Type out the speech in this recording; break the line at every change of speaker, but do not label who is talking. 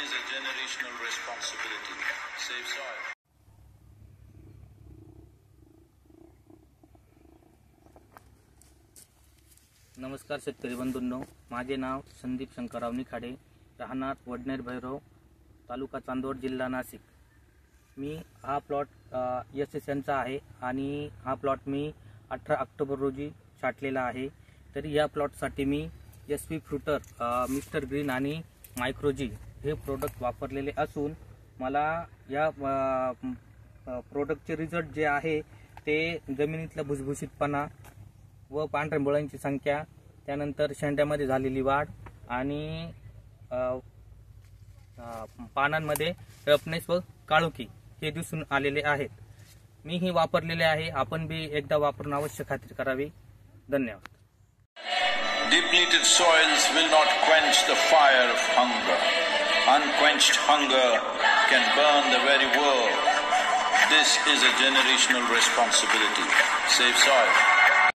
is a generational responsibility. Save soil.
नमस्कार शेतकरी बंधूंनो, माझे नाव संदीप शंकरराव निखाडे, राहणार वडनेर भैरव, तालुका चांदवड, जिल्हा नाशिक। मी हा प्लॉट SSNचा आहे आणि हा प्लॉट मी 18 ऑक्टोबर रोजी छाटलेला आहे। तरी या प्लॉटसाठी मी SV फ्रुटर, मिस्टर ग्रीन आणि मायक्रोजी हे प्रोडक्ट वापरलेले असून मला या प्रोडक्टचे रिझल्ट जे आहे ते जमिनीतला भुसभुशीतपणा व पांढऱ्या मुळांची संख्या, त्यानंतर शेंड्यामध्ये झालेली वाढ आणि पानांमध्ये रफनेस व काळोखी हे दिसून आलेले आहेत। मी ही वापरलेले आहे, आपण बी एकदा वापरून अवश्य खात्री करावी। धन्यवाद।
Depleted soils will not quench the fire of hunger. Unquenched hunger can burn the very world. This is a generational responsibility. Save soil.